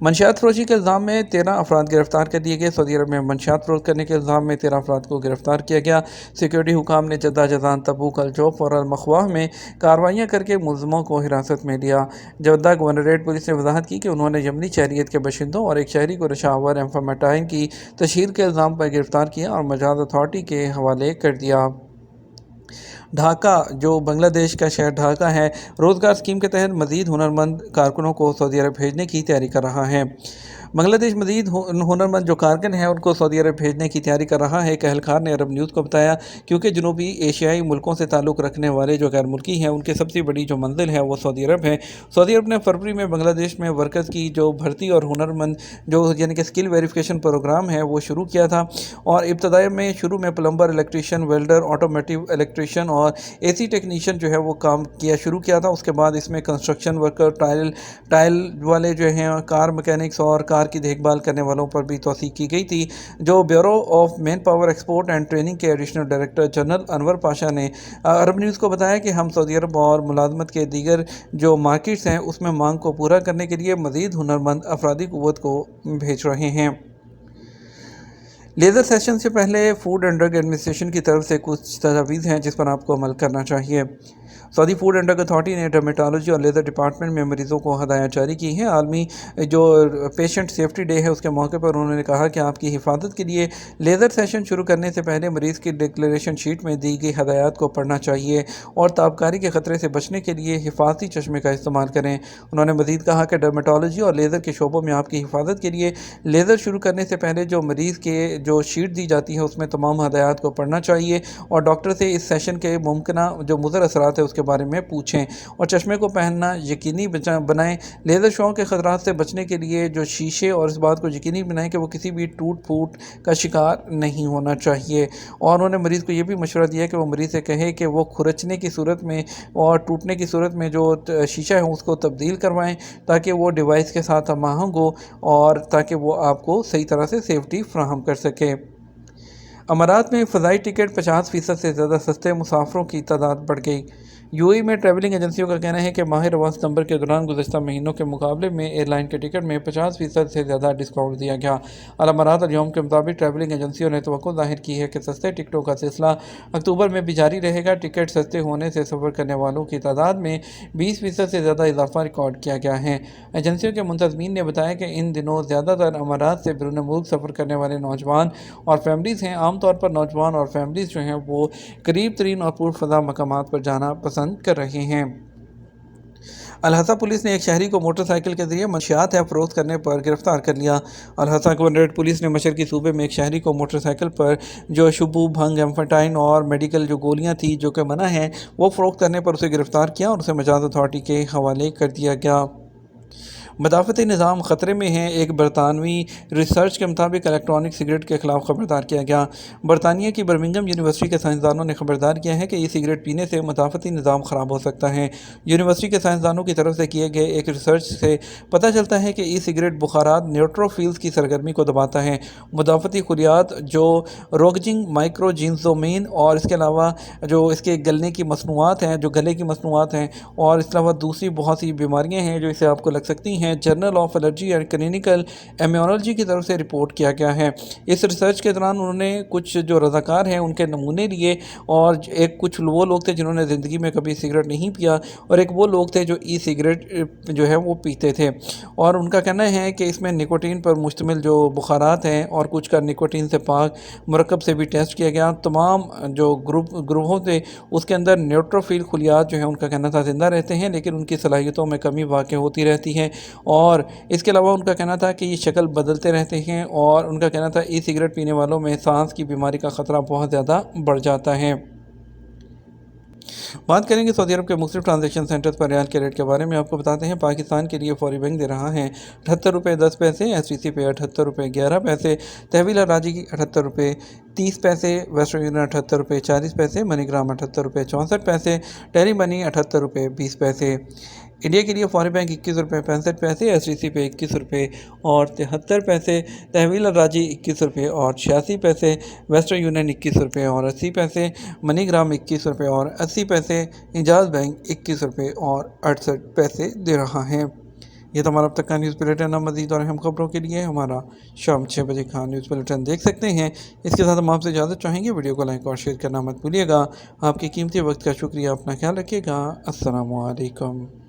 منشیات فروشی کے الزام میں 13 افراد گرفتار کر دیے گئے۔ سعودی عرب میں منشیات فروخت کرنے کے الزام میں 13 افراد کو گرفتار کیا گیا۔ سیکورٹی حکام نے جدہ، جازان، تبوک، الجوف اور المخواہ میں کارروائیاں کر کے ملزموں کو حراست میں لیا۔ جدہ گورنریٹ پولیس نے وضاحت کی کہ انہوں نے یمنی شہریت کے باشندوں اور ایک شہری کو نشہ آور ایمفیٹامین کی تشہیر کے الزام پر گرفتار کیا اور مجاز اتھارٹی کے حوالے کر دیا۔ ڈھاکہ، جو بنگلہ دیش کا شہر ڈھاکہ ہے، روزگار اسکیم کے تحت مزید ہنرمند کارکنوں کو سعودی عرب بھیجنے کی تیاری کر رہا ہے۔ بنگلہ دیش مزید ہنرمند جو کارکن ہیں ان کو سعودی عرب بھیجنے کی تیاری کر رہا ہے۔ ایک اہلکار نے عرب نیوز کو بتایا کیونکہ جنوبی ایشیائی ملکوں سے تعلق رکھنے والے جو غیر ملکی ہیں ان کی سب سے بڑی جو منزل ہے وہ سعودی عرب ہے۔ سعودی عرب نے فروری میں بنگلہ دیش میں ورکرز کی جو بھرتی اور ہنرمند جو یعنی کہ اسکل ویریفیکیشن پروگرام ہے وہ شروع کیا تھا، اور ابتدائی میں شروع میں پلمبر، الیکٹریشین، ویلڈر، آٹومیٹیو الیکٹریشین اور اے سی ٹیکنیشین جو ہے وہ کام شروع کیا تھا۔ اس کے بعد اس میں کنسٹرکشن ورکر، ٹائل والے جو ہیں، کار میکینکس اور کار کی دیکھ بھال کرنے والوں پر بھی توسیع کی گئی تھی۔ جو bureau of manpower export and training کے additional director general Anwar Pasha نے عرب نیوز کو بتایا کہ ہم سعودی عرب اور ملازمت کے دیگر جو مارکیٹس ہیں اس میں مانگ کو پورا کرنے کے لیے مزید ہنرمند افرادی قوت کو بھیج رہے ہیں۔ لیزر سیشن سے پہلے فوڈ اینڈ ڈرگ ایڈمنسٹریشن کی طرف سے کچھ تجاویز ہیں جس پر آپ کو عمل کرنا چاہیے۔ سعودی فوڈ اینڈ ڈرگ اتھارٹی نے ڈرمیٹالوجی اور لیزر ڈپارٹمنٹ میں مریضوں کو ہدایات جاری کی ہیں۔ عالمی جو پیشنٹ سیفٹی ڈے ہے اس کے موقع پر انہوں نے کہا کہ آپ کی حفاظت کے لیے لیزر سیشن شروع کرنے سے پہلے مریض کی ڈکلیریشن شیٹ میں دی گئی ہدایات کو پڑھنا چاہیے اور تابکاری کے خطرے سے بچنے کے لیے حفاظتی چشمے کا استعمال کریں۔ انہوں نے مزید کہا کہ ڈرمیٹالوجی اور لیزر کے شعبوں میں آپ کی حفاظت کے لیے لیزر شروع کرنے سے پہلے جو مریض کے جو شیٹ دی جاتی ہے اس میں تمام ہدایات کو پڑھنا چاہیے اور ڈاکٹر سے اس سیشن کے ممکنہ جو مضر اثرات ہے اس کے بارے میں پوچھیں اور چشمے کو پہننا یقینی بنائیں۔ لیزر شعاؤں کے خطرات سے بچنے کے لیے جو شیشے اور اس بات کو یقینی بنائیں کہ وہ کسی بھی ٹوٹ پھوٹ کا شکار نہیں ہونا چاہیے، اور انہوں نے مریض کو یہ بھی مشورہ دیا کہ وہ مریض سے کہے کہ وہ کھرچنے کی صورت میں اور ٹوٹنے کی صورت میں جو شیشہ ہے اس کو تبدیل کروائیں تاکہ وہ ڈیوائس کے ساتھ ہم آہنگ ہو اور تاکہ وہ آپ کو صحیح طرح سے سیفٹی فراہم کر سکے۔ امارات میں فضائی ٹکٹ 50% سے زیادہ سستے، مسافروں کی تعداد بڑھ گئی۔ یو اے میں ٹریولنگ ایجنسیوں کا کہنا ہے کہ ماہ رواں ستمبر کے دوران گزشتہ مہینوں کے مقابلے میں ایئر لائن کے ٹکٹ میں 50% سے زیادہ ڈسکاؤنٹ دیا گیا۔ الامارات الیوم کے مطابق ٹریولنگ ایجنسیوں نے توقع ظاہر کی ہے کہ سستے ٹکٹوں کا سلسلہ اکتوبر میں بھی جاری رہے گا۔ ٹکٹ سستے ہونے سے سفر کرنے والوں کی تعداد میں 20% سے زیادہ اضافہ ریکارڈ کیا گیا ہے۔ ایجنسیوں کے منتظمین نے بتایا کہ ان دنوں زیادہ تر امارات سے بیرون ملک سفر کرنے والے نوجوان اور فیملیز ہیں۔ عام طور پر نوجوان اور فیملیز جو ہیں وہ قریب ترین اور پرفضا مقامات پر جانا پسند کر رہے ہیں۔ الحصہ پولیس نے ایک شہری کو موٹر سائیکل کے ذریعے منشیات فروخت کرنے پر گرفتار کر لیا۔ الحصہ گورنریٹ پولیس نے مشرقی صوبے میں ایک شہری کو موٹر سائیکل پر جو شبو، بھنگ، ایمفیٹامین اور میڈیکل جو گولیاں تھیں جو کہ منع ہیں وہ فروخت کرنے پر اسے گرفتار کیا اور اسے مجاز اتھارٹی کے حوالے کر دیا گیا۔ مدافعتی نظام خطرے میں ہے۔ ایک برطانوی ریسرچ کے مطابق الیکٹرانک سگریٹ کے خلاف خبردار کیا گیا۔ برطانیہ کی برمنگھم یونیورسٹی کے سائنسدانوں نے خبردار کیا ہے کہ ای سگریٹ پینے سے مدافعتی نظام خراب ہو سکتا ہے۔ یونیورسٹی کے سائنسدانوں کی طرف سے کیے گئے ایک ریسرچ سے پتہ چلتا ہے کہ ای سگریٹ بخارات نیوٹروفیلز کی سرگرمی کو دباتا ہے۔ مدافعتی خلیات جو روگجنگ، مائکروجینزومین اور اس کے علاوہ جو اس کے گلنے کی مصنوعات ہیں، جو گلے کی مصنوعات ہیں اور اس کے علاوہ دوسری بہت سی بیماریاں ہیں جو اسے آپ کو لگ سکتی ہیں، Journal of Allergy and Clinical Immunology کی طرف سے رپورٹ کیا گیا ہے۔ اس ریسرچ کے دوران انہوں نے کچھ جو رضاکار ہیں ان کے نمونے لیے، اور کچھ وہ لوگ تھے جنہوں نے زندگی میں کبھی سگریٹ نہیں پیا اور ایک وہ لوگ تھے جو ای سگریٹ جو ہے وہ پیتے تھے، اور ان کا کہنا ہے کہ اس میں نکوٹین پر مشتمل جو بخارات ہیں اور کچھ کا نکوٹین سے پاک مرکب سے بھی ٹیسٹ کیا گیا۔ تمام جو گروہوں تھے اس کے اندر نیوٹروفیل خلیات جو ہیں ان کا کہنا تھا زندہ رہتے ہیں، لیکن ان کی صلاحیتوں میں کمی واقع ہوتی رہتی ہے، اور اس کے علاوہ ان کا کہنا تھا کہ یہ شکل بدلتے رہتے ہیں، اور ان کا کہنا تھا ای سگریٹ پینے والوں میں سانس کی بیماری کا خطرہ بہت زیادہ بڑھ جاتا ہے۔ بات کریں گے سعودی عرب کے مختلف ٹرانزیکشن سینٹرز پر ریال کے ریٹ کے بارے میں۔ آپ کو بتاتے ہیں پاکستان کے لیے فوری بینک دے رہا ہے 78 روپے 10 پیسے، ایس ٹی سی پہ 78 روپے 11 پیسے، تحویل حراجی کی 78 روپے 30 پیسے، ویسٹرن یونین 78 روپے 40 پیسے، منی گرام 78 روپے 64 پیسے، ٹیلی منی 78 روپے 20 پیسے۔ انڈیا کے لیے فوری بینک 21 روپے 65 پیسے، ایس ٹی سی پہ 21 روپے اور 73 پیسے، تحویل حراجی 21 روپے اور 86 پیسے، ویسٹرن یونین 21 روپے اور 80 پیسے، منی گرام 21 روپے اور 80 پیسے، انجاز بینک 21 روپے اور 68 پیسے دے رہا ہے۔ یہ تو ہمارا اب تک کا نیوز بلیٹن ہے۔ مزید اور اہم خبروں کے لیے ہمارا شام 6 بجے کا نیوز بلیٹن دیکھ سکتے ہیں۔ اس کے ساتھ ہم آپ سے اجازت چاہیں گے، ویڈیو کو لائک اور شیئر کرنا مت بھولیے گا۔ آپ کے قیمتی وقت کا شکریہ، اپنا خیال رکھیے گا۔ السلام علیکم۔